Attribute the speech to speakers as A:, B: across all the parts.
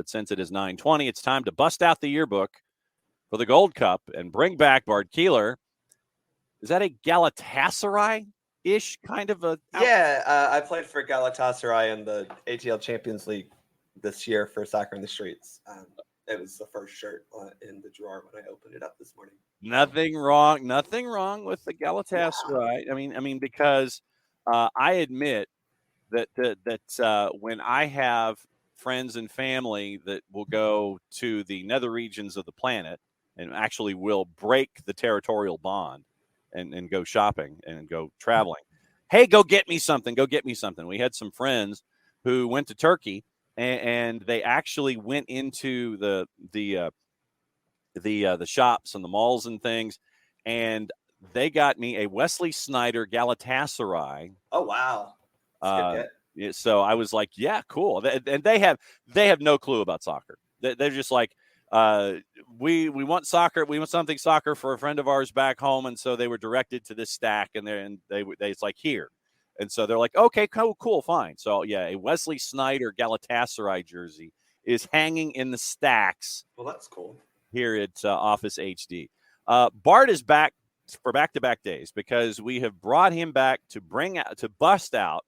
A: but since it is 9:20, it's time to bust out the yearbook for the Gold Cup and bring back Bart Keeler. Is that a Galatasaray-ish kind of a?
B: Yeah, I played for Galatasaray in the ATL Champions League this year for Soccer in the Streets. It was the first shirt in the drawer when I opened it up this morning.
A: Nothing wrong with the Galatasaray. Yeah. I mean, because I admit that when I have friends and family that will go to the nether regions of the planet and actually will break the territorial bond and go shopping and go traveling. Hey, go get me something. Go get me something. We had some friends who went to Turkey and they actually went into the shops and the malls and things, and they got me a Wesley Sneijder Galatasaray.
B: Oh wow!
A: So I was like, yeah, cool. And they have no clue about soccer. They're just like, we want soccer. We want something soccer for a friend of ours back home, and so they were directed to this stack, and they it's like here, and so they're like, okay, cool, fine. So yeah, a Wesley Sneijder Galatasaray jersey is hanging in the stacks.
B: Well, that's cool.
A: Here at Office HD. Bart is back for back-to-back days because we have brought him back to bust out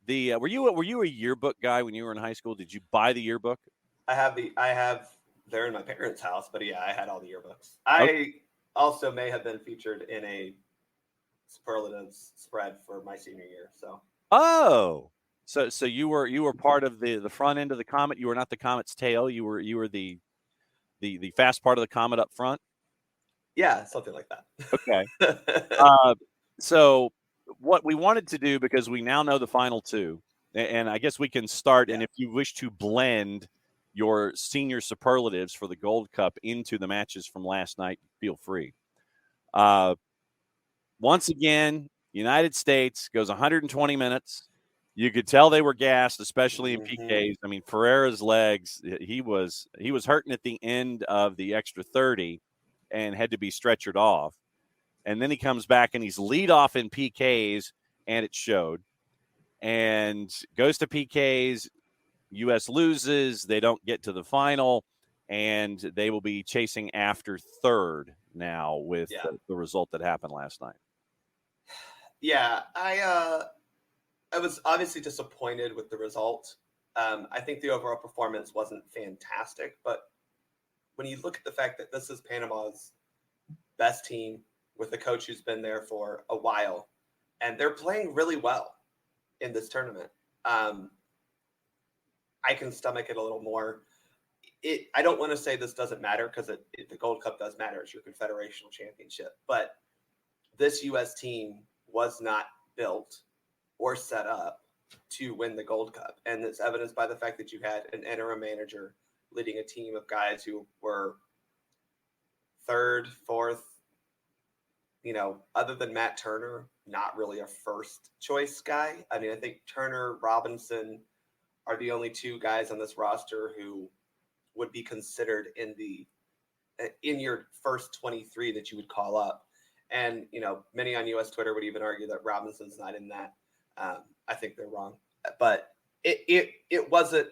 A: the. Were you a yearbook guy when you were in high school? Did you buy the yearbook?
B: I have they're in my parents' house, but yeah, I had all the yearbooks. I also may have been featured in a superlatives spread for my senior year.
A: So you were part of the front end of the comet. You were not the comet's tail. You were the fast part of the comet up front?
B: Yeah, something like that.
A: Okay. So what we wanted to do, because we now know the final two, and I guess we can start, and if you wish to blend your senior superlatives for the Gold Cup into the matches from last night, feel free. Once again, United States goes 120 minutes. You could tell they were gassed, especially in PKs. I mean, Ferreira's legs, he was hurting at the end of the extra 30 and had to be stretchered off. And then he comes back and he's lead off in PKs, and it showed. And goes to PKs. U.S. loses. They don't get to the final, and they will be chasing after third now with the result that happened last night.
B: Yeah, I was obviously disappointed with the result. I think the overall performance wasn't fantastic, but when you look at the fact that this is Panama's best team with a coach who's been there for a while, and they're playing really well in this tournament, I can stomach it a little more. I don't want to say this doesn't matter, because the Gold Cup does matter. It's your confederational championship. But this U.S. team was not built or set up to win the Gold Cup. And it's evidenced by the fact that you had an interim manager leading a team of guys who were third, fourth, other than Matt Turner, not really a first choice guy. I mean, I think Turner, Robinson are the only two guys on this roster who would be considered in your first 23 that you would call up. And, many on U.S. Twitter would even argue that Robinson's not in that. I think they're wrong. But it wasn't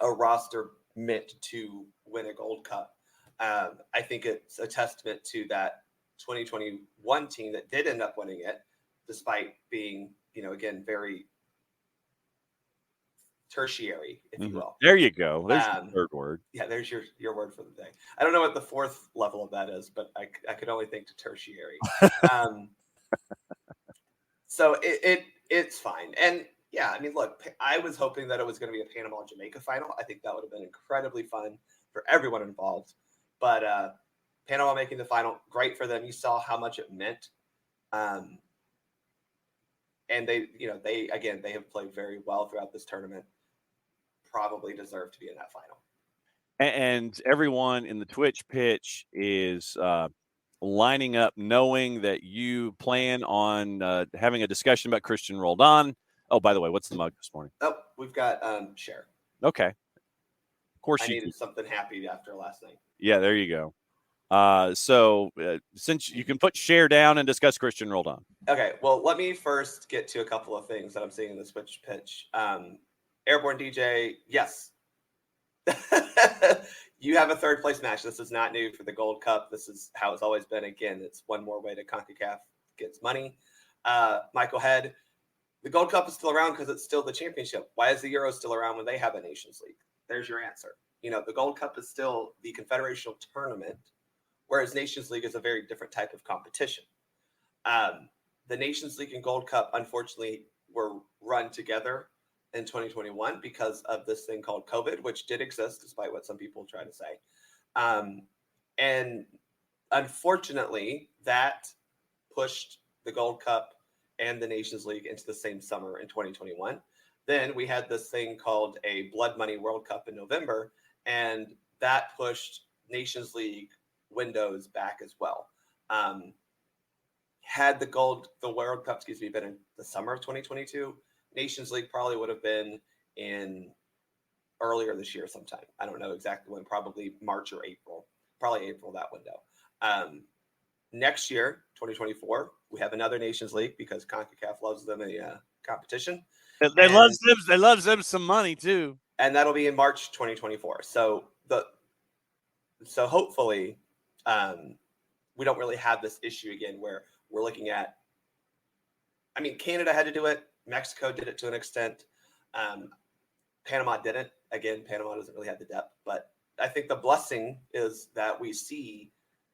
B: a roster meant to win a Gold Cup. I think it's a testament to that 2021 team that did end up winning it, despite being, again, very tertiary, if you will.
A: There you go. There's the third word.
B: Yeah, there's your word for the day. I don't know what the fourth level of that is, but I could only think to tertiary. So it's fine. And yeah, I mean, look, I was hoping that it was going to be a Panama-Jamaica final. I think that would have been incredibly fun for everyone involved. But Panama making the final, great for them. You saw how much it meant. And they have played very well throughout this tournament. Probably deserve to be in that final.
A: And everyone in the Twitch pitch is lining up, knowing that you plan on having a discussion about Christian Roldan. Oh, by the way, what's the mug this morning?
B: Oh, we've got Cher.
A: Okay. Of course,
B: I needed something happy after last night.
A: Yeah, there you go. So since you can put Cher down and discuss Christian Roldan.
B: Okay, well, let me first get to a couple of things that I'm seeing in the Twitch pitch. Airborne DJ, yes, You have a third place match. This is not new for the Gold Cup. This is how it's always been. Again, it's one more way to CONCACAF gets money. Michael Head, the Gold Cup is still around because it's still the championship. Why is the Euro still around when they have a Nations League? There's your answer. The Gold Cup is still the confederational tournament, whereas Nations League is a very different type of competition. The Nations League and Gold Cup, unfortunately, were run together in 2021 because of this thing called COVID, which did exist, despite what some people try to say. And unfortunately, that pushed the Gold Cup and the Nations League into the same summer in 2021. Then we had this thing called a Blood Money World Cup in November, and that pushed Nations League windows back as well. Had the World Cup, been in the summer of 2022, Nations League probably would have been in earlier this year sometime. I don't know exactly when, probably March or April, probably April, that window. Next year, 2024, we have another Nations League because CONCACAF loves them a competition.
A: They love them some money too.
B: And that'll be in March 2024. So hopefully we don't really have this issue again where we're looking at, Canada had to do it. Mexico did it to an extent. Panama didn't. Again, Panama doesn't really have the depth. But I think the blessing is that we see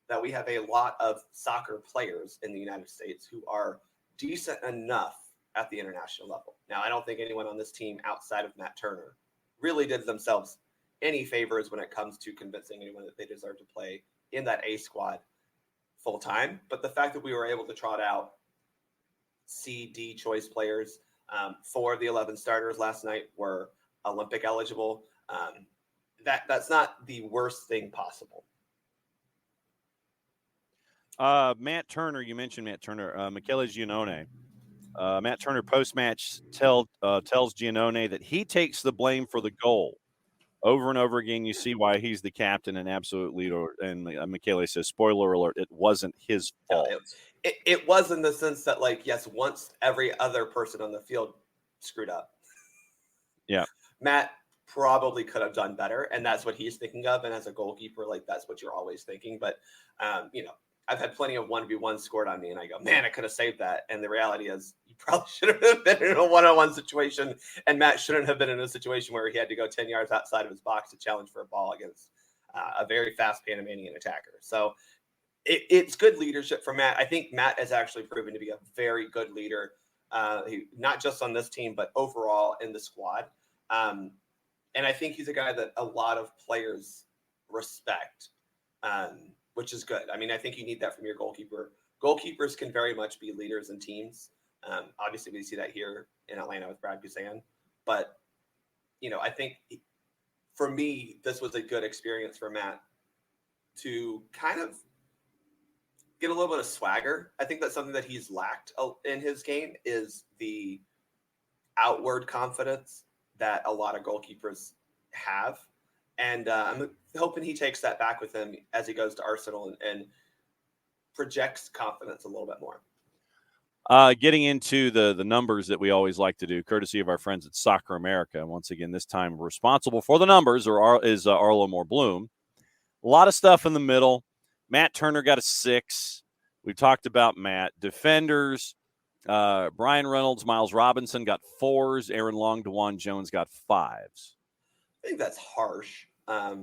B: that we have a lot of soccer players in the United States who are decent enough at the international level. Now, I don't think anyone on this team outside of Matt Turner really did themselves any favors when it comes to convincing anyone that they deserve to play in that A squad full time. But the fact that we were able to trot out C, D choice players, 4 of the 11 starters last night were Olympic eligible. That's not the worst thing possible.
A: Matt Turner, you mentioned Matt Turner, Michele Giannone. Matt Turner post-match tells Giannone that he takes the blame for the goal. Over and over again, you see why he's the captain and absolute leader. And Michele says, spoiler alert, it wasn't his fault.
B: It was in the sense that, yes, once every other person on the field screwed up.
A: Yeah.
B: Matt probably could have done better, and that's what he's thinking of. And as a goalkeeper, that's what you're always thinking. But, I've had plenty of 1v1 scored on me, and I go, man, I could have saved that. And the reality is you probably shouldn't have been in a one-on-one situation, and Matt shouldn't have been in a situation where he had to go 10 yards outside of his box to challenge for a ball against a very fast Panamanian attacker. So it's good leadership from Matt. I think Matt has actually proven to be a very good leader, not just on this team, but overall in the squad. And I think he's a guy that a lot of players respect, which is good. I think you need that from your goalkeeper. Goalkeepers can very much be leaders in teams. Obviously, we see that here in Atlanta with Brad Guzan. But, I think for me, this was a good experience for Matt to kind of get a little bit of swagger. I think that's something that he's lacked in his game is the outward confidence that a lot of goalkeepers have. And I'm hoping he takes that back with him as he goes to Arsenal and projects confidence a little bit more.
A: Getting into the numbers that we always like to do, courtesy of our friends at Soccer America. Once again, this time responsible for the numbers is Arlo Moore Bloom. A lot of stuff in the middle. Matt Turner got a 6. We've talked about Matt. Defenders, Brian Reynolds, Miles Robinson got 4s. Aaron Long, DeJuan Jones got 5s.
B: I think that's harsh. I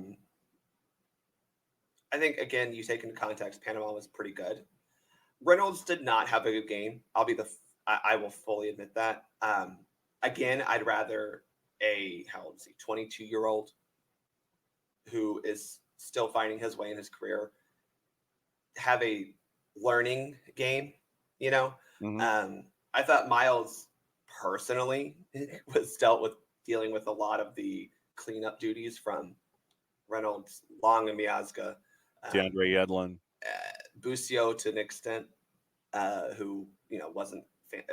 B: think, again, you take into context, Panama was pretty good. Reynolds did not have a good game. I will fully admit that. Again, I'd rather a 22-year-old who is still finding his way in his career have a learning game, Mm-hmm. I thought Miles personally was dealing with a lot of the cleanup duties from Reynolds, Long, and Miazga.
A: DeAndre Yedlin.
B: Busio to an extent, who, wasn't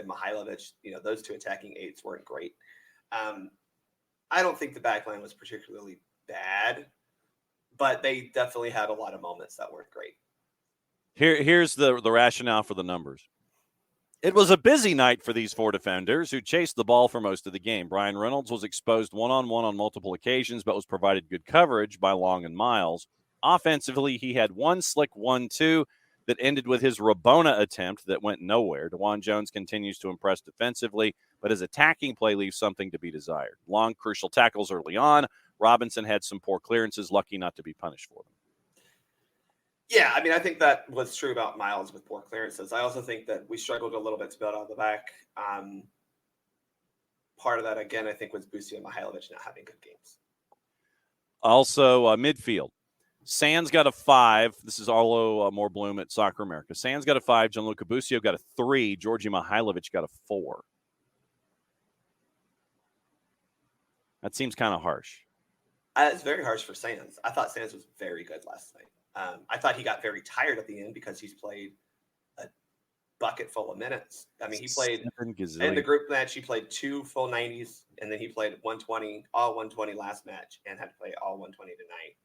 B: Mihailovic, those 2 attacking 8s weren't great. I don't think the back line was particularly bad, but they definitely had a lot of moments that weren't great.
A: Here's the rationale for the numbers. It was a busy night for these four defenders who chased the ball for most of the game. Brian Reynolds was exposed one-on-one on multiple occasions, but was provided good coverage by Long and Miles. Offensively, he had one slick 1-2 that ended with his Rabona attempt that went nowhere. DeJuan Jones continues to impress defensively, but his attacking play leaves something to be desired. Long, crucial tackles early on. Robinson had some poor clearances, lucky not to be punished for them.
B: Yeah, I mean, I think that was true about Miles with poor clearances. I also think that we struggled a little bit to build out the back. Part of that, again, I think was Busio and Mihailovic not having good games.
A: Also, midfield. Sands got a 5. This is Arlo Moore-Bloom at Soccer America. Sands got a 5. Gianluca Busio got a 3. Georgi Mihailovic got a 4. That seems kind of harsh.
B: It's very harsh for Sands. I thought Sands was very good last night. I thought he got very tired at the end because he's played a bucket full of minutes. I mean, he played in the group match. He played 2 full 90s, and then he played 120, all 120 last match, and had to play all 120 tonight.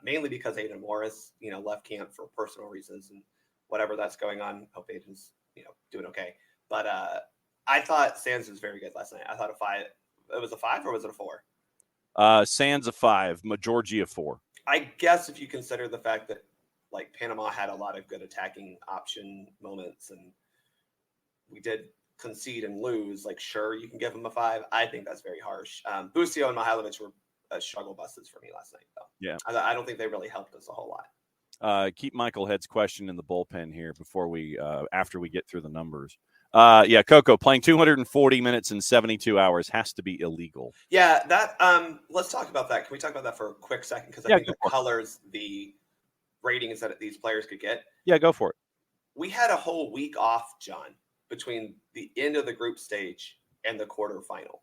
B: Mainly because Aiden Morris, left camp for personal reasons and whatever that's going on. Hope Aiden's, doing okay. But I thought Sands was very good last night. I thought a 5. It was a 5 or was it a 4?
A: Sands a 5. Georgie a 4.
B: I guess if you consider the fact that Panama had a lot of good attacking option moments and we did concede and lose, sure, you can give them a 5. I think that's very harsh. Busio and Mihailovic were struggle buses for me last night, though.
A: Yeah.
B: I don't think they really helped us a whole lot.
A: Keep Michael Head's question in the bullpen here before we, after we get through the numbers. Coco, playing 240 minutes in 72 hours has to be illegal.
B: Yeah, that. Let's talk about that. Can we talk about that for a quick second? Because I think it colors the ratings that these players could get.
A: Yeah, go for it.
B: We had a whole week off, John, between the end of the group stage and the quarterfinal.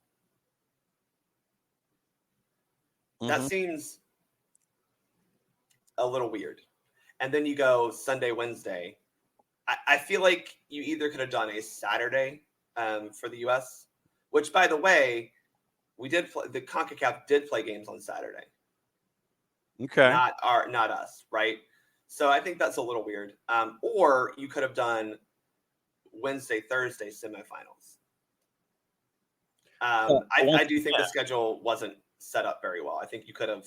B: Mm-hmm. That seems a little weird. And then you go Sunday, Wednesday. I feel like you either could have done a Saturday for the U.S., which, by the way, we did. The CONCACAF did play games on Saturday.
A: Okay.
B: Not us, right? So I think that's a little weird. Or you could have done Wednesday, Thursday semifinals. I do think the schedule wasn't set up very well. I think you could have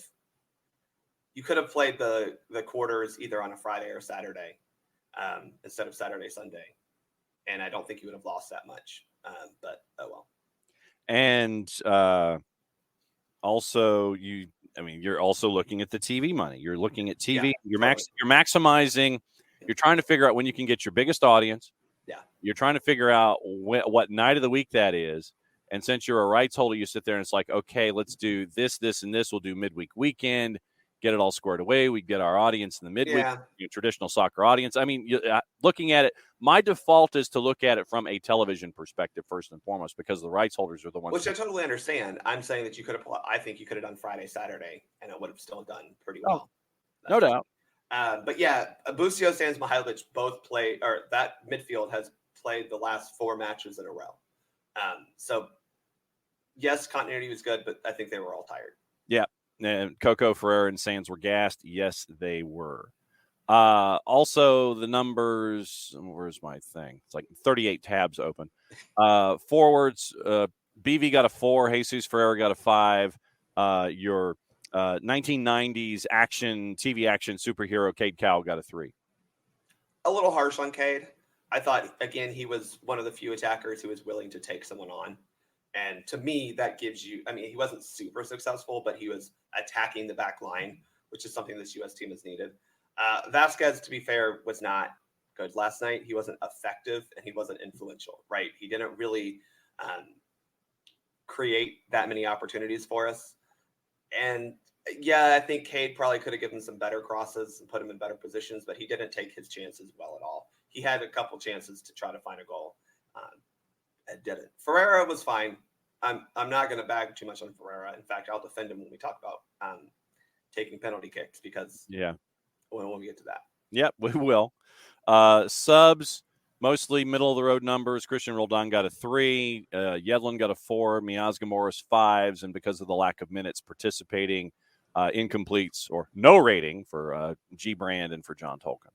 B: played the quarters either on a Friday or Saturday. Instead of Saturday, Sunday. And I don't think you would have lost that much. But oh well.
A: And also you're also looking at the TV money. You're looking at TV. Yeah, you're maximizing. You're trying to figure out when you can get your biggest audience.
B: Yeah.
A: You're trying to figure out what night of the week that is. And since you're a rights holder, you sit there and it's like, okay, let's do this, and this. We'll do midweek weekend. Get it all squared away. We get our audience in the midweek, traditional soccer audience. I mean, looking at it, my default is to look at it from a television perspective first and foremost, because the rights holders are the ones.
B: Which I totally understand. I'm saying that I think you could have done Friday, Saturday, and it would have still done pretty well.
A: No doubt.
B: But yeah, Busio, Sands, Mihailovic both play, or that midfield has played the last 4 matches in a row. So yes, continuity was good, but I think they were all tired.
A: Yeah. And Coco, Ferreira, and Sands were gassed. Yes, they were. Also, the numbers. Where's my thing? It's like 38 tabs open. Forwards. BV got a 4. Jesus Ferreira got a 5. Your 1990s TV action superhero Cade Cowell got a 3.
B: A little harsh on Cade. I thought, again, he was one of the few attackers who was willing to take someone on. And to me, that gives you, he wasn't super successful, but he was attacking the back line, which is something this U.S. team has needed. Vasquez, to be fair, was not good last night. He wasn't effective and he wasn't influential, right? He didn't really create that many opportunities for us. And yeah, I think Cade probably could have given some better crosses and put him in better positions, but he didn't take his chances well at all. He had a couple chances to try to find a goal. Didn't. Ferreira was fine. I'm not going to bag too much on Ferreira. In fact, I'll defend him when we talk about taking penalty kicks because when we get to that.
A: Yep, we will. Subs, mostly middle of the road numbers. Christian Roldan got a 3. Yedlin got a 4. Miazga Morris 5s, and because of the lack of minutes participating, incompletes or no rating for G Brand and for John Tolkien.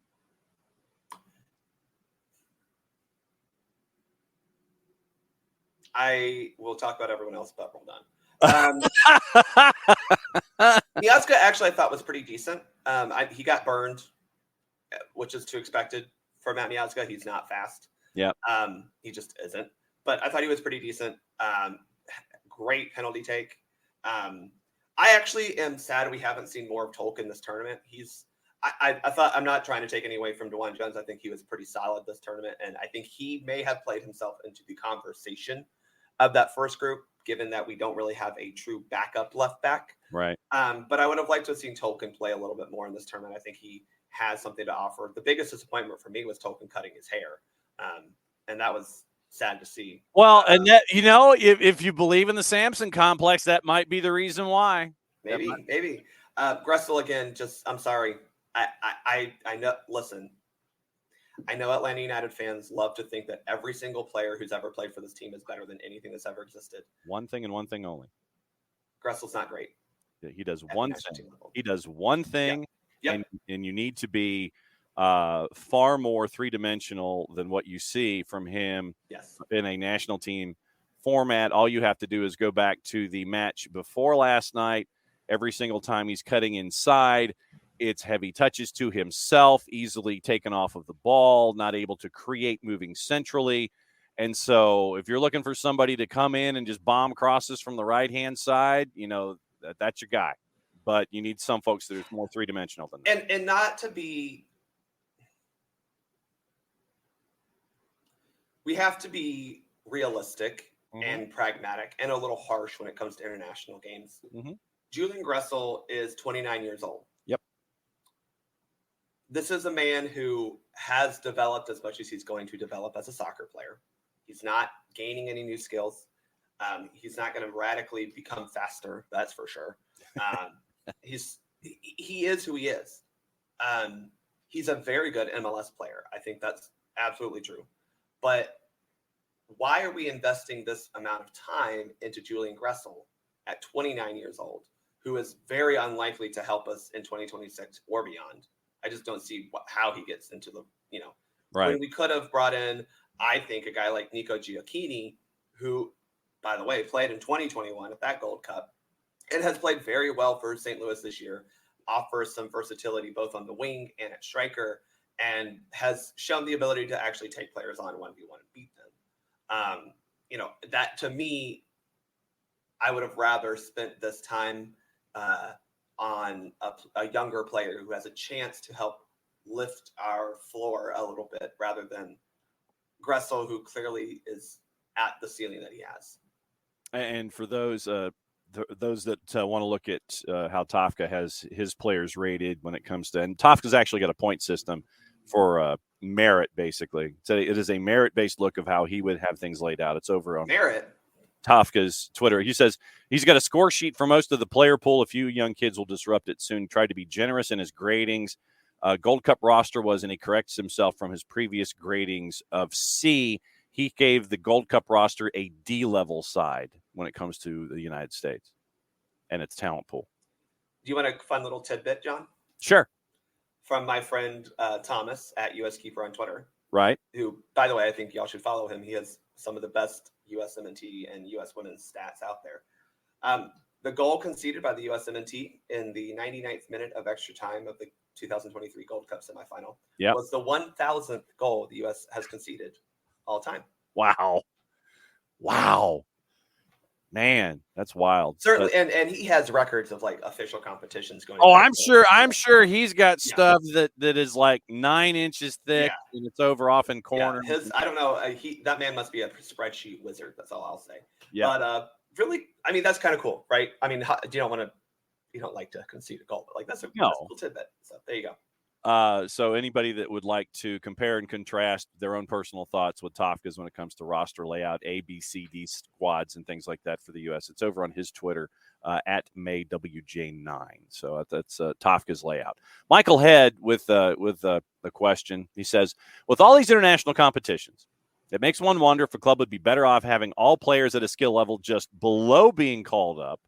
B: I will talk about everyone else, but we're done. Miazga actually I thought was pretty decent. He got burned, which is to expected for Matt Miazga. He's not fast.
A: Yeah.
B: He just isn't. But I thought he was pretty decent. Great penalty take. I actually am sad we haven't seen more of Tolkien this tournament. I thought, I'm not trying to take any away from DeJuan Jones. I think he was pretty solid this tournament, and I think he may have played himself into the conversation of that first group, given that we don't really have a true backup left back.
A: Right.
B: But I would have liked to have seen Tolkien play a little bit more in this tournament. I think he has something to offer. The biggest disappointment for me was Tolkien cutting his hair, and that was sad to see.
A: Well, and that, if you believe in the Samson complex, that might be the reason why.
B: Maybe. Gressel again. I'm sorry. I know. Listen, I know Atlanta United fans love to think that every single player who's ever played for this team is better than anything that's ever existed.
A: One thing and one thing only.
B: Gressel's not great.
A: He does one thing. He does one thing, and you need to be far more three-dimensional than what you see from him in a national team format. All you have to do is go back to the match before last night. Every single time he's cutting inside, it's heavy touches to himself, easily taken off of the ball, not able to create moving centrally. And so if you're looking for somebody to come in and just bomb crosses from the right-hand side, that's your guy. But you need some folks that are more three-dimensional than that.
B: And not to be – we have to be realistic and pragmatic and a little harsh when it comes to international games. Julian Gressel is 29 years old.
A: Yep.
B: This is a man who has developed as much as he's going to develop as a soccer player. He's not gaining any new skills. He's not going to radically become faster. That's for sure. He is who he is. He's a very good MLS player. I think that's absolutely true. But why are we investing this amount of time into Julian Gressel at 29 years old, who is very unlikely to help us in 2026 or beyond? I just don't see how he gets into the,
A: right.
B: When we could have brought in, I think, a guy like Nico Gioacchini, who, by the way, played in 2021 at that Gold Cup and has played very well for St. Louis this year, offers some versatility both on the wing and at striker, and has shown the ability to actually take players on 1v1 and beat them. That to me, I would have rather spent this time on a younger player who has a chance to help lift our floor a little bit rather than Gressel, who clearly is at the ceiling that he has.
A: And for those that want to look at how Tafka has his players rated when it comes to, and Tafka's actually got a point system for merit, basically. So it is a merit-based look of how he would have things laid out. It's over on
B: merit.
A: Tafka's Twitter. He says he's got a score sheet for most of the player pool. A few young kids will disrupt it soon. Tried to be generous in his gradings. Gold Cup roster was, and he corrects himself from his previous gradings of C. He gave the Gold Cup roster a D-level side when it comes to the United States and its talent pool.
B: Do you want a fun little tidbit, John?
A: Sure.
B: From my friend Thomas at US Keeper on Twitter.
A: Right.
B: Who, by the way, I think y'all should follow him. He has some of the best USMNT and US women's stats out there. The goal conceded by the USMNT in the 99th minute of extra time of the 2023 Gold Cup semifinal was the 1,000th goal the U.S. has conceded all time.
A: Wow. Man, that's wild.
B: Certainly, and he has records of like official competitions going.
A: Oh, I'm sure he's got stuff that is like 9 inches thick and it's over off in corners.
B: Yeah, I don't know. That man must be a spreadsheet wizard. That's all I'll say.
A: Yeah.
B: But really, I mean, that's kind of cool, right? I mean, you don't like to concede a goal, but like that's a cool tidbit. So there you go.
A: So anybody that would like to compare and contrast their own personal thoughts with Tafka's when it comes to roster layout, A, B, C, D squads and things like that for the U.S., it's over on his Twitter at MayWJ9. So that's Tafka's layout. Michael Head with the question. He says, with all these international competitions, it makes one wonder if a club would be better off having all players at a skill level just below being called up.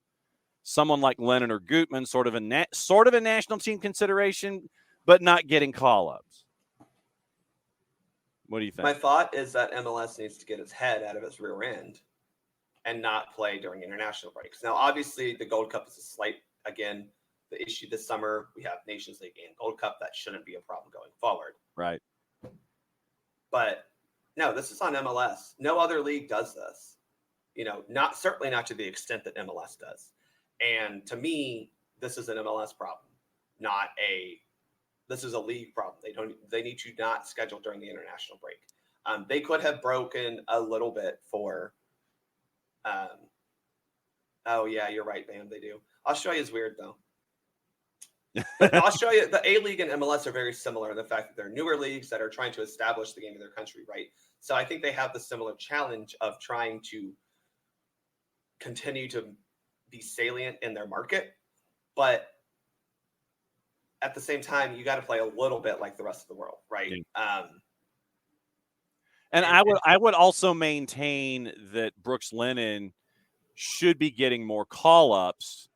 A: Someone like Lennon or Gutman, sort of a national team consideration, but not getting call-ups. What do you think?
B: My thought is that MLS needs to get its head out of its rear end and not play during international breaks. Now, obviously, the Gold Cup is a slight, again, the issue this summer. We have Nations League and Gold Cup. That shouldn't be a problem going forward.
A: Right.
B: But no, this is on MLS. No other league does this. Certainly not to the extent that MLS does. And to me, this is an MLS problem, this is a league problem. They need to not schedule during the international break. They could have broken a little bit for, oh yeah, you're right, Bam, they do. Australia is weird though. But Australia, the A-League and MLS are very similar in the fact that they're newer leagues that are trying to establish the game in their country, right? So I think they have the similar challenge of trying to continue to be salient in their market, but at the same time, you got to play a little bit like the rest of the world, right?
A: Yeah. And I would also maintain that Brooks Lennon should be getting more call-ups,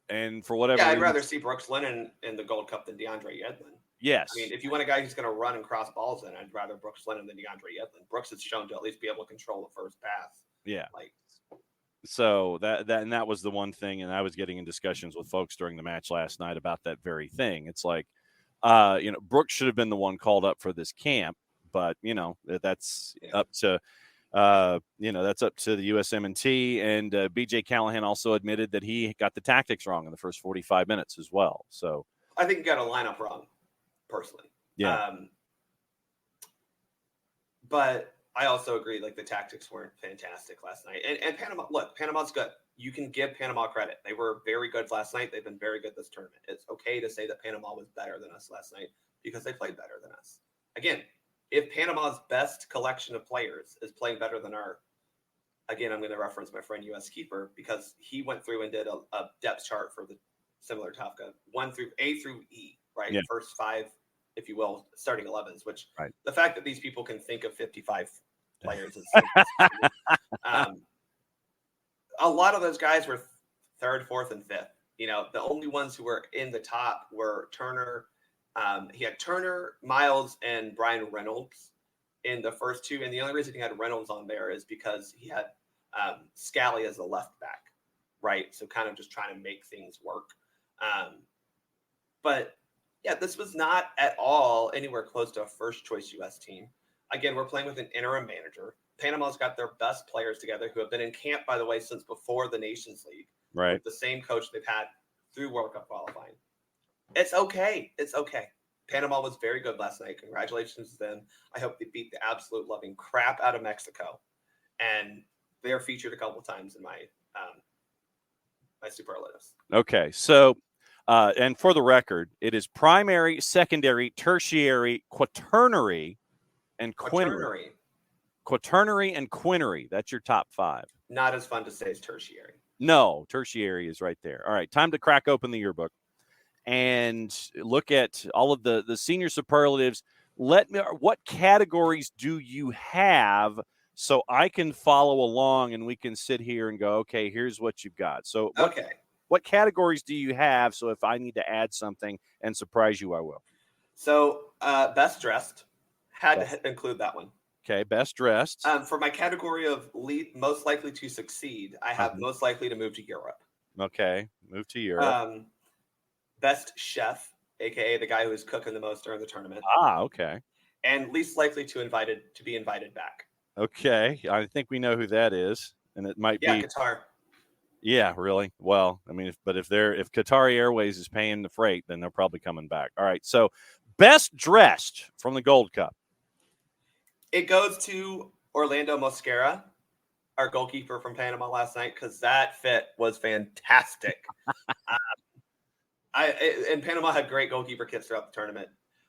A: and for whatever
B: I'd
A: reason,
B: rather see Brooks Lennon in the Gold Cup than DeAndre Yedlin.
A: Yes.
B: I mean, if you want a guy who's going to run and cross balls in, I'd rather Brooks Lennon than DeAndre Yedlin. Brooks has shown to at least be able to control the first pass.
A: Yeah. So that was the one thing, and I was getting in discussions with folks during the match last night about that very thing. It's like, Brooks should have been the one called up for this camp, but that's up to that's up to the USMNT, and BJ Callahan also admitted that he got the tactics wrong in the first 45 minutes as well. So
B: I think he got a lineup wrong, personally.
A: Yeah.
B: But I also agree, the tactics weren't fantastic last night. And Panama's good. You can give Panama credit. They were very good last night. They've been very good this tournament. It's okay to say that Panama was better than us last night because they played better than us. Again, if Panama's best collection of players is playing better than again, I'm going to reference my friend US Keeper because he went through and did a depth chart for the similar Tafka, A through E, right?
A: Yeah.
B: First 5, if you will, starting 11s, which
A: right.
B: The fact that these people can think of 55 players is a lot of those guys were 3rd, 4th, and 5th. The only ones who were in the top were Turner. He had Turner, Miles, and Brian Reynolds in the first 2. And the only reason he had Reynolds on there is because he had Scally as a left back, right? So kind of just trying to make things work. But yeah, this was not at all anywhere close to a first choice U.S. team. Again, we're playing with an interim manager. Panama's got their best players together who have been in camp, by the way, since before the Nations League.
A: Right.
B: With the same coach they've had through World Cup qualifying. It's okay. Panama was very good last night. Congratulations to them. I hope they beat the absolute loving crap out of Mexico. And they are featured a couple of times in my my superlatives.
A: Okay. So, and for the record, it is primary, secondary, tertiary, quaternary, and quinary. Quaternary and quinary. That's your top 5.
B: Not as fun to say as tertiary.
A: No, tertiary is right there. All right, time to crack open the yearbook and look at all of the senior superlatives. What categories do you have so I can follow along and we can sit here and go, okay, here's what you've got. So what categories do you have? So if I need to add something and surprise you, I will.
B: So best dressed had to include that one.
A: Okay, best dressed.
B: For my category of most likely to succeed, I have most likely to move to Europe.
A: Okay, move to Europe.
B: Best chef, a.k.a. the guy who is cooking the most during the tournament.
A: Okay.
B: And least likely to be invited back.
A: Okay, I think we know who that is, and it might be
B: Qatar.
A: Yeah, really? Well, I mean, if Qatar Airways is paying the freight, then they're probably coming back. All right, so best dressed from the Gold Cup.
B: It goes to Orlando Mosquera, our goalkeeper from Panama last night, because that fit was fantastic. And Panama had great goalkeeper kits throughout the tournament.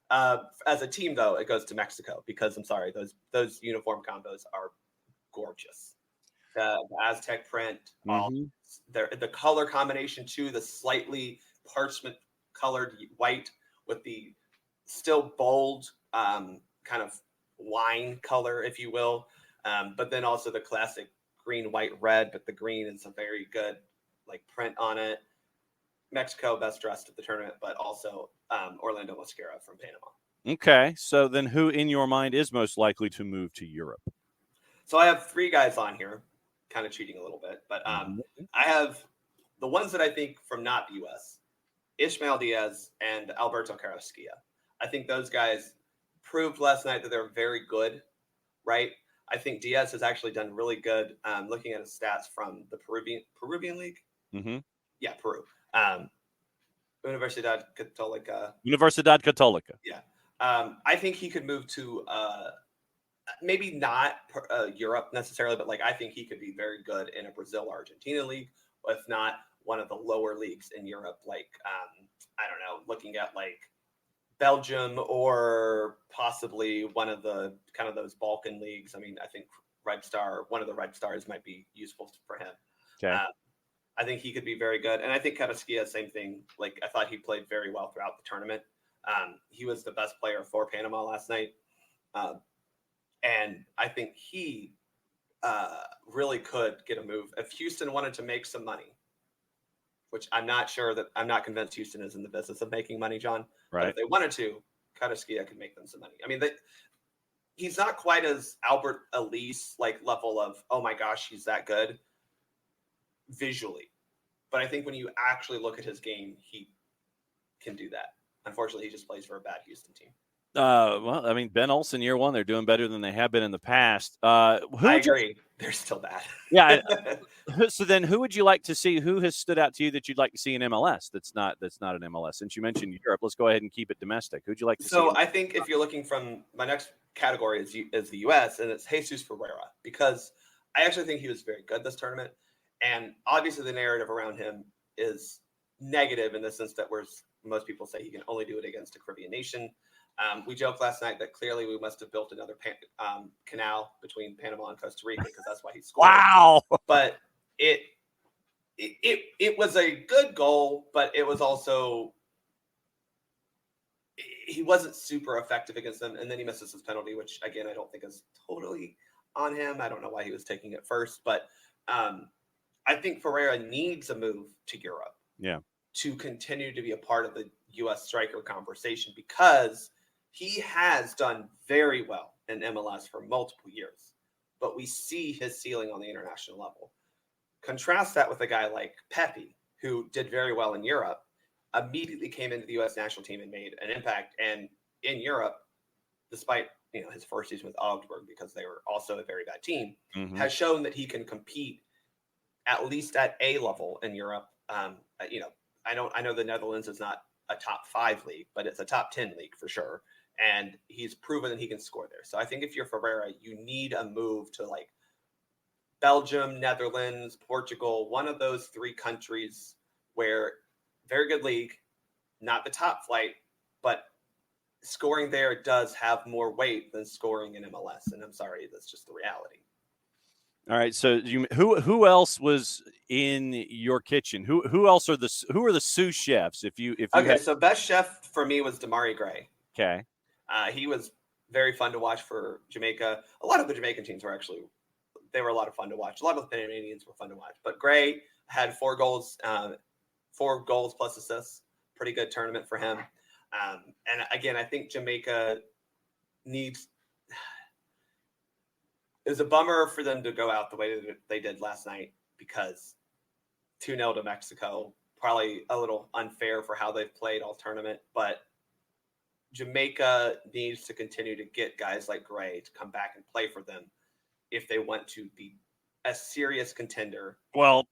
B: As a team, though, it goes to Mexico because I'm sorry, those uniform combos are gorgeous. The Aztec print, the color combination too, the slightly parchment colored white with the still bold kind of wine color, if you will, but then also the classic green, white, red, but the green is a very good print on it. Mexico best dressed at the tournament, but also Orlando Mosquera from Panama.
A: Okay, so then who in your mind is most likely to move to Europe?
B: So I have 3 guys on here. kind of cheating a little bit. But I have the ones that I think from not the U.S., Ishmael Diaz and Alberto Carrasquilla. I think those guys proved last night that they're very good, right? I think Diaz has actually done really good looking at his stats from the Peruvian League.
A: Mm-hmm.
B: Yeah, Peru. Universidad Católica.
A: Universidad Católica.
B: Yeah. I think he could move to maybe not Europe necessarily, but like I think he could be very good in a Brazil-Argentina league, if not one of the lower leagues in Europe, like I don't know, looking at like Belgium or possibly one of the kind of those Balkan leagues. I mean, I think one of the Red Stars might be useful for him.
A: Okay.
B: I think he could be very good. And I think Carrasquilla, same thing. Like I thought he played very well throughout the tournament. He was the best player for Panama last night. And I think he really could get a move. If Houston wanted to make some money, which I'm not convinced Houston is in the business of making money, John.
A: Right.
B: But if they wanted to, Carrasquilla could make them some money. I mean, he's not quite as Albert Elise like level of, oh my gosh, he's that good visually. But I think when you actually look at his game, he can do that. Unfortunately, he just plays for a bad Houston team.
A: Well, I mean, Ben Olsen, year one, they're doing better than they have been in the past.
B: I agree. They're still bad.
A: Yeah. So then who would you like to see? Who has stood out to you that you'd like to see in MLS that's not an MLS? Since you mentioned Europe, let's go ahead and keep it domestic. Who'd you like to see?
B: So I think if you're looking from my next category is the U.S., and it's Jesus Ferreira, because I actually think he was very good this tournament. And obviously the narrative around him is negative in the sense that most people say he can only do it against a Caribbean nation. We joked last night that clearly we must have built another canal between Panama and Costa Rica because that's why he scored.
A: Wow!
B: But it was a good goal, but it was also he wasn't super effective against them, and then he misses his penalty, which again I don't think is totally on him. I don't know why he was taking it first, but I think Ferreira needs a move to Europe.
A: Yeah.
B: To continue to be a part of the U.S. striker conversation because he has done very well in MLS for multiple years, but we see his ceiling on the international level. Contrast that with a guy like Pepe, who did very well in Europe, immediately came into the U.S. national team and made an impact. And in Europe, despite his first season with Augsburg, because they were also a very bad team, has shown that he can compete at least at A level in Europe. I know the Netherlands is not a top 5 league, but it's a top 10 league for sure. And he's proven that he can score there. So I think if you're Ferreira, you need a move to like Belgium, Netherlands, Portugal, one of those 3 countries where very good league, not the top flight, but scoring there does have more weight than scoring in MLS. And I'm sorry, that's just the reality.
A: All right. So who else was in your kitchen? Who else are the sous chefs?
B: So best chef for me was Damari Gray.
A: Okay.
B: He was very fun to watch for Jamaica. A lot of the Jamaican teams were a lot of fun to watch. A lot of the Panamanians were fun to watch. But Gray had 4 goals plus assists. Pretty good tournament for him. And again, I think Jamaica needs. It was a bummer for them to go out the way that they did last night because 2-0 to Mexico, probably a little unfair for how they've played all tournament, but Jamaica needs to continue to get guys like Gray to come back and play for them if they want to be a serious contender for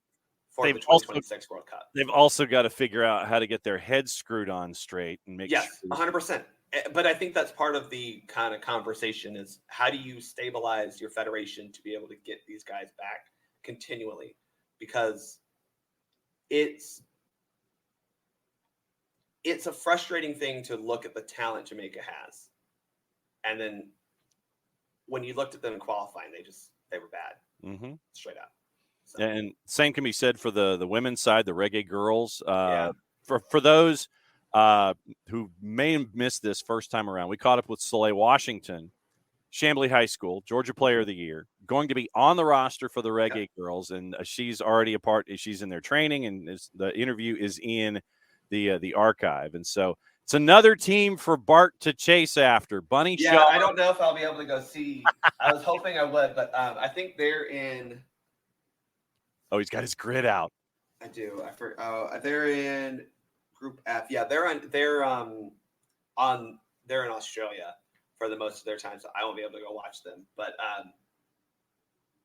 B: the 2026 World Cup.
A: They've also got to figure out how to get their heads screwed on straight and make
B: Yes, 100%. But I think that's part of the kind of conversation is how do you stabilize your federation to be able to get these guys back continually? Because it's a frustrating thing to look at the talent Jamaica has. And then when you looked at them in qualifying, they were bad. Straight up. So.
A: And same can be said for the women's side, the Reggae Girls. For those who may have missed this first time around, we caught up with Soleil Washington, Chambly High School, Georgia Player of the Year, going to be on the roster for the Reggae Girls, and she's already a part. She's in their training, and the interview is in the archive. And so it's another team for Bart to chase after. Bunny
B: Shaw. I don't know if I'll be able to go see. I was hoping I would, but I think they're in
A: Oh, he's got his grid out.
B: I do. I forgot. They're in Group F. Yeah, they're in Australia for the most of their time, so I won't be able to go watch them. But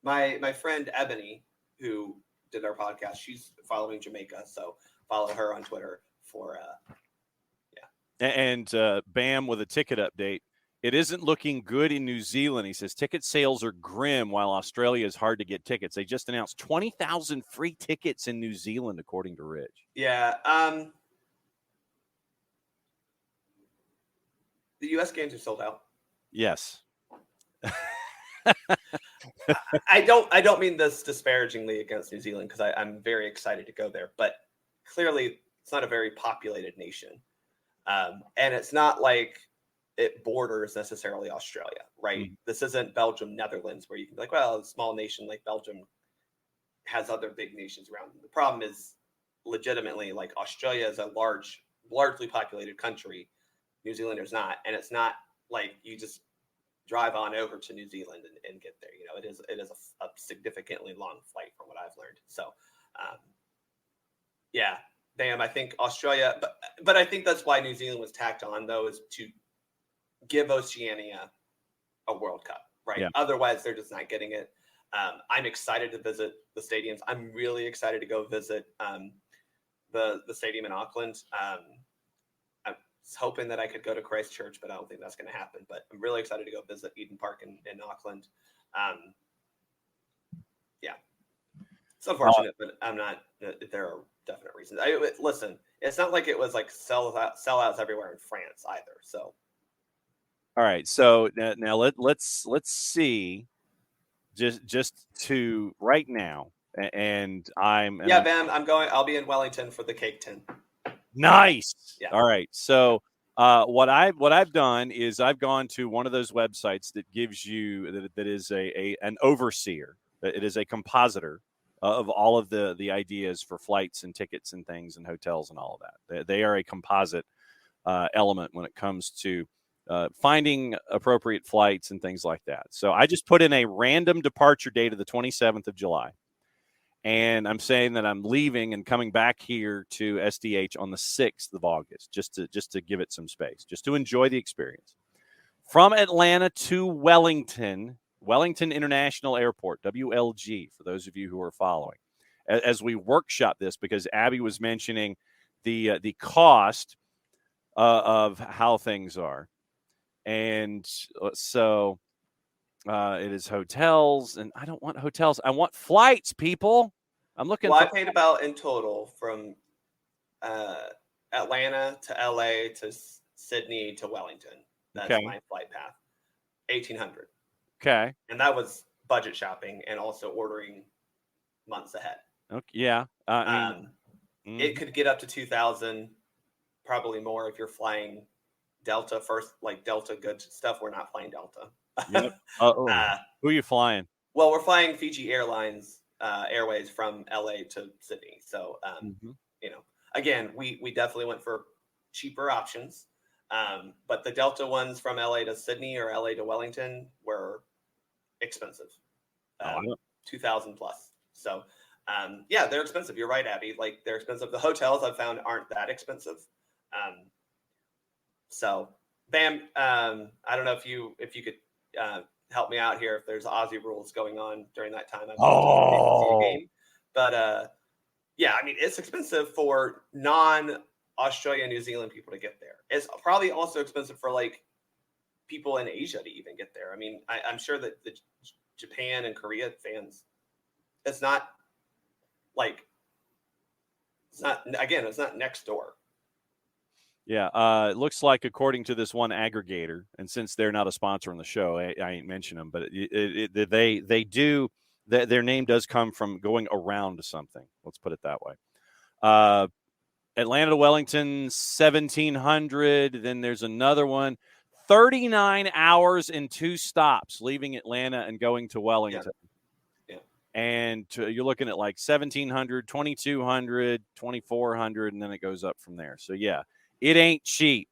B: my friend Ebony, who did our podcast, she's following Jamaica, so follow her on Twitter for
A: And Bam with a ticket update. It isn't looking good in New Zealand. He says ticket sales are grim while Australia is hard to get tickets. They just announced 20,000 free tickets in New Zealand, according to Rich.
B: Yeah. The U.S. games are sold out.
A: Yes.
B: I don't mean this disparagingly against New Zealand because I'm very excited to go there, but clearly it's not a very populated nation. And it's not like it borders necessarily Australia, right? Mm-hmm. This isn't Belgium, Netherlands, where you can be like, well, a small nation like Belgium has other big nations around them. The problem is legitimately like Australia is a largely populated country. New Zealand is not. And it's not like you just drive on over to New Zealand and get there. You know, it is a significantly long flight from what I've learned. So, yeah, Bam, I think Australia, but I think that's why New Zealand was tacked on, though, is to give Oceania a World Cup, right? Yeah. Otherwise, they're just not getting it. I'm excited to visit the stadiums. I'm really excited to go visit the stadium in Auckland. I was hoping that I could go to Christchurch, but I don't think that's going to happen. But I'm really excited to go visit Eden Park in Auckland. Yeah. It's unfortunate, but I'm not. There are definite reasons. Listen, it's not like it was like sellouts everywhere in France either. So,
A: all right. So now let's see, just to right now, and
B: Bam. I'm going. I'll be in Wellington for the Cake Tin.
A: Nice. Yeah. All right. So what I've done is I've gone to one of those websites that gives you that is an overseer. It is a compositor of all of the ideas for flights and tickets and things and hotels and all of that. They are a composite element when it comes to finding appropriate flights and things like that. So I just put in a random departure date of the 27th of July. And I'm saying that I'm leaving and coming back here to SDH on the 6th of August, just to give it some space, just to enjoy the experience. From Atlanta to Wellington International Airport, WLG, for those of you who are following, as we workshop this, because Abby was mentioning the cost of how things are. And so it is hotels, and I don't want hotels. I want flights, people. I'm looking.
B: Well, I paid about in total from Atlanta to LA to Sydney to Wellington. That's my flight path. 1,800.
A: Okay.
B: And that was budget shopping and also ordering months ahead.
A: Okay. Yeah.
B: It could get up to 2,000, probably more if you're flying Delta first, like Delta good stuff. We're not flying Delta.
A: Yep. Who are you flying?
B: Well, we're flying Fiji Airways from LA to Sydney. So, you know, again, we definitely went for cheaper options. But the Delta ones from LA to Sydney or LA to Wellington were expensive, 2,000 plus. So, yeah, they're expensive. You're right, Abby. Like, they're expensive. The hotels I've found aren't that expensive. So, Bam, I don't know if you could help me out here if there's Aussie rules going on during that time. But yeah, I mean, it's expensive for non-Australia, New Zealand people to get there. It's probably also expensive for like people in Asia to even get there. I mean, I'm sure that the Japan and Korea fans, it's not next door.
A: Yeah, it looks like, according to this one aggregator, and since they're not a sponsor on the show, I ain't mention them, but they do. Their name does come from going around to something. Let's put it that way. Atlanta to Wellington, 1,700. Then there's another one, 39 hours and 2 stops, leaving Atlanta and going to Wellington.
B: Yeah.
A: And you're looking at like 1,700, 2,200, 2,400, and then it goes up from there. So, yeah. It ain't cheap.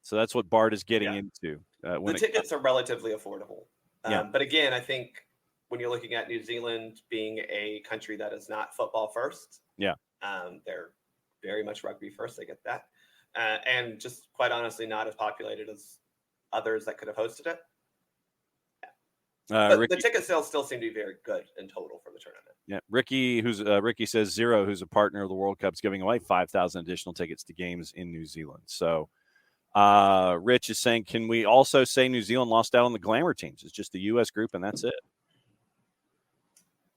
A: So that's what Bart is getting into.
B: The tickets are relatively affordable. But again, I think when you're looking at New Zealand being a country that is not football first.
A: Yeah.
B: They're very much rugby first. I get that. And just quite honestly, not as populated as others that could have hosted it. But
A: Ricky,
B: the ticket sales still seem to be very good in total for the tournament.
A: Yeah, Ricky says Zero, who's a partner of the World Cup, is giving away 5,000 additional tickets to games in New Zealand. So, Rich is saying, can we also say New Zealand lost out on the glamour teams? It's just the U.S. group, and that's it.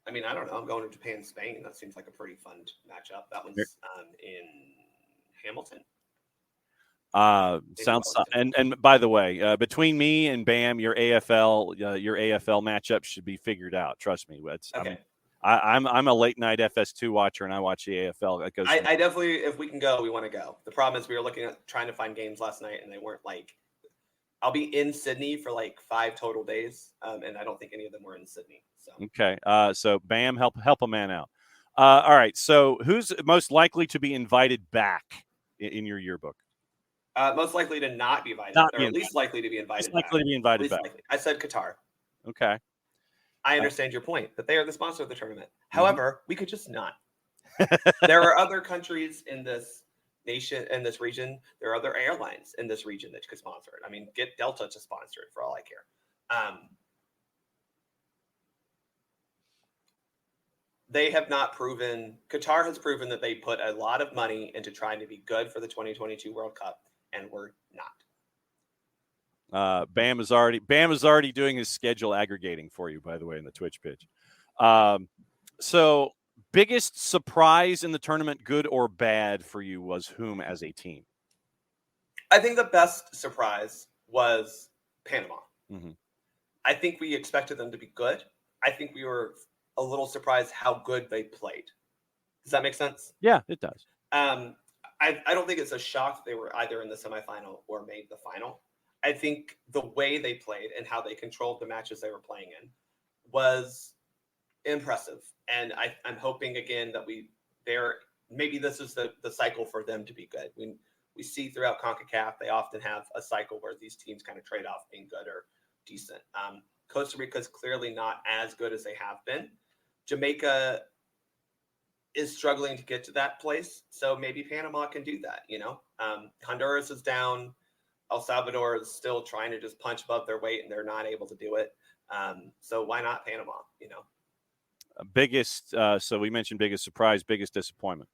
B: I mean, I don't know. I'm going to Japan, Spain. That seems like a pretty fun matchup. That one's in Hamilton.
A: Sounds and by the way, between me and Bam, your AFL matchup should be figured out. Trust me.
B: Okay.
A: I'm a late night FS2 watcher, and I watch the AFL.
B: I definitely, if we can go, we want to go. The problem is we were looking at trying to find games last night, and they weren't like. I'll be in Sydney for like 5 total days, and I don't think any of them were in Sydney. So
A: okay. So Bam, help a man out. All right. So who's most likely to be invited back in your yearbook?
B: Most likely to not be invited, least likely to be invited.
A: Likely to be invited back.
B: Likely. I said Qatar.
A: Okay.
B: I understand your point that they are the sponsor of the tournament. However, we could just not. There are other countries in this nation, in this region. There are other airlines in this region that could sponsor it. I mean, get Delta to sponsor it for all I care. They have not proven. Qatar has proven that they put a lot of money into trying to be good for the 2022 World Cup. And we're not.
A: Bam is already doing his schedule aggregating for you, by the way, in the Twitch pitch. So biggest surprise in the tournament, good or bad for you, was whom as a team?
B: I think the best surprise was Panama.
A: Mm-hmm.
B: I think we expected them to be good. I think we were a little surprised how good they played. Does that make sense?
A: Yeah, it does.
B: I don't think it's a shock they were either in the semifinal or made the final. I think the way they played and how they controlled the matches they were playing in was impressive. And I'm hoping again that maybe this is the cycle for them to be good. We see throughout CONCACAF, they often have a cycle where these teams kind of trade off being good or decent. Costa Rica is clearly not as good as they have been. Jamaica is struggling to get to that place. So maybe Panama can do that, Honduras is down. El Salvador is still trying to just punch above their weight, and they're not able to do it. So why not Panama,
A: Biggest, so we mentioned biggest surprise, biggest disappointment.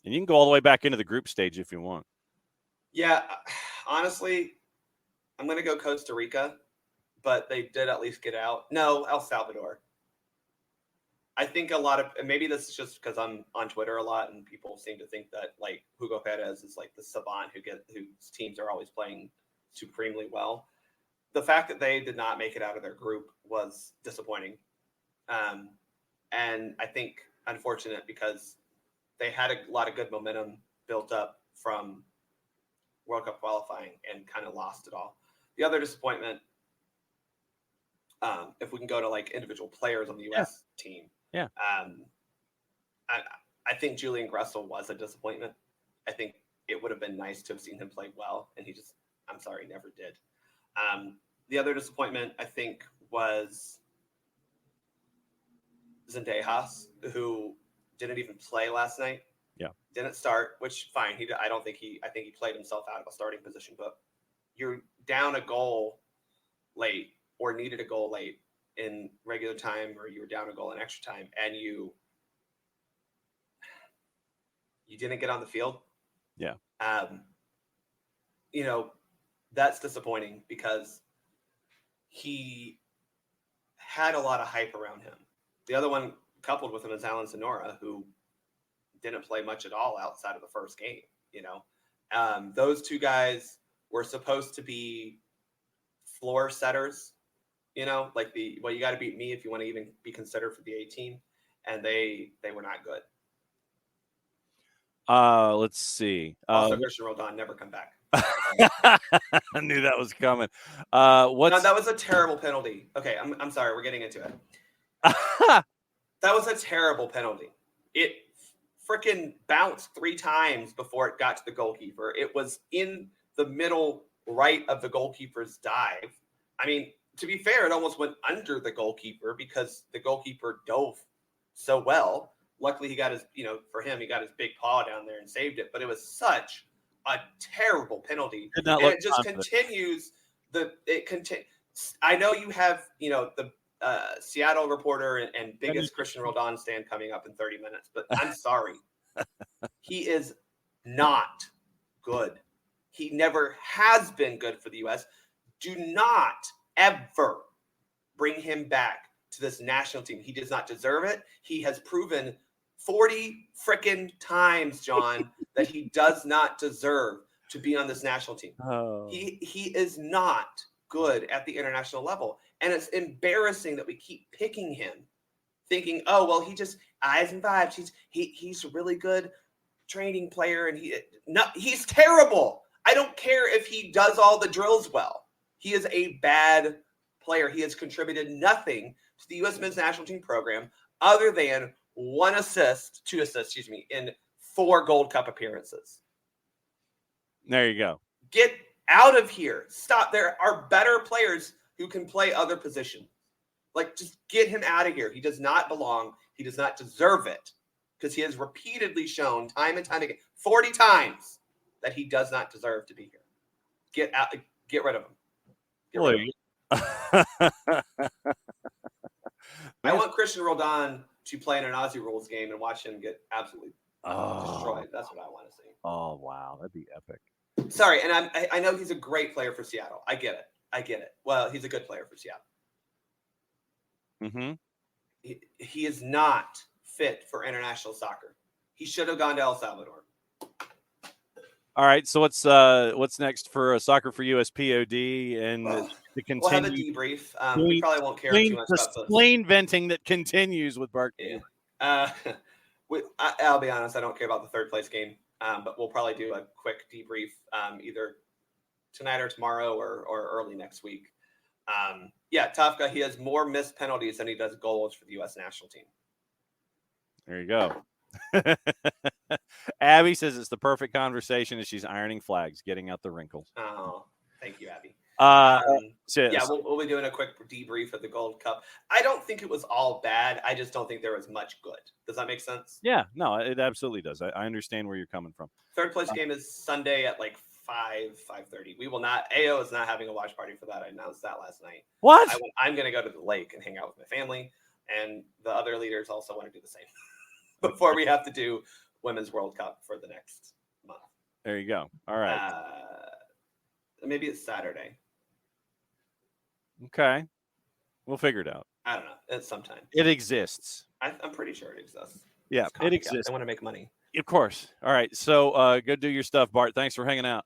A: And you can go all the way back into the group stage if you want.
B: Yeah, honestly, I'm going to go Costa Rica. But they did at least get out. No, El Salvador. I think a lot of, and maybe this is just because I'm on Twitter a lot and people seem to think that like Hugo Perez is like the savant whose teams are always playing supremely well. The fact that they did not make it out of their group was disappointing. And I think unfortunate because they had a lot of good momentum built up from World Cup qualifying and kind of lost it all. The other disappointment, if we can go to like individual players on the U.S. team.
A: Yeah.
B: I think Julian Gressel was a disappointment. I think it would have been nice to have seen him play well, and he never did. The other disappointment, I think, was Zendejas, who didn't even play last night.
A: Yeah.
B: Didn't start, which fine. I think he played himself out of a starting position, but you're down a goal late or needed a goal late in regular time, or you were down a goal in extra time, and you didn't get on the field.
A: Yeah.
B: That's disappointing because he had a lot of hype around him. The other one coupled with him is Alan Sonora, who didn't play much at all outside of the first game. Those two guys were supposed to be floor setters, you got to beat me if you want to even be considered for the A team. And they were not good.
A: Let's see.
B: Also, Christian Roldan never come back.
A: I knew that was coming.
B: No, that was a terrible penalty. Okay, I'm sorry. We're getting into it. That was a terrible penalty. It freaking bounced 3 times before it got to the goalkeeper. It was in the middle right of the goalkeeper's dive. I mean, to be fair, it almost went under the goalkeeper because the goalkeeper dove so well. Luckily, he got his, for him, he got his big paw down there and saved it. But it was such a terrible penalty.
A: Did not
B: And
A: look
B: it just
A: confident.
B: continues. I know you have, the Seattle reporter and biggest Christian Roldan stand coming up in 30 minutes, but I'm sorry. He is not good. He never has been good for the U.S. Do not ever bring him back to this national team. He does not deserve it. He has proven 40 frickin' times, John, that he does not deserve to be on this national team.
A: Oh.
B: He is not good at the international level. And it's embarrassing that we keep picking him, thinking, oh, well, he just eyes and vibes. He's a really good training player, and he's terrible. I don't care if he does all the drills well. He is a bad player. He has contributed nothing to the U.S. men's national team program other than two assists, in 4 Gold Cup appearances.
A: There you go.
B: Get out of here. Stop. There are better players who can play other positions. Just get him out of here. He does not belong. He does not deserve it because he has repeatedly shown time and time again, 40 times, that he does not deserve to be here. Get out. Get rid of him. Get rid of him. I want Christian Roldan to play in an Aussie rules game and watch him get absolutely destroyed. That's what I want to see.
A: Oh, wow. That'd be epic.
B: Sorry, and I know he's a great player for Seattle. I get it. Well, he's a good player for Seattle.
A: Mm-hmm.
B: He is not fit for international soccer. He should have gone to El Salvador.
A: All right. So what's next for Soccer for USPod and to continue?
B: We'll have a debrief. We probably won't care too much about the
A: spleen venting that continues with Bart Keeler.
B: I'll be honest. I don't care about the third place game, but we'll probably do a quick debrief either tonight or tomorrow or early next week. Tafka, he has more missed penalties than he does goals for the U.S. national team.
A: There you go. Abby says it's the perfect conversation as she's ironing flags, getting out the wrinkles.
B: Oh, thank you, Abby. We'll be doing a quick debrief of the Gold Cup. I don't think it was all bad. I just don't think there was much good. Does that make sense?
A: Yeah, no, it absolutely does. I understand where you're coming from.
B: Third place game is Sunday at 5:30. We will not. AO is not having a watch party for that. I announced that last night.
A: What?
B: I'm going to go to the lake and hang out with my family, and the other leaders also want to do the same before we have to do Women's World Cup for the next month.
A: There you go. All right.
B: Maybe it's Saturday.
A: Okay. We'll figure it out.
B: I don't know. It's sometime.
A: It exists.
B: I'm pretty sure it exists.
A: Yeah, it exists.
B: They want to make money.
A: Of course. All right. So go do your stuff, Bart. Thanks for hanging out.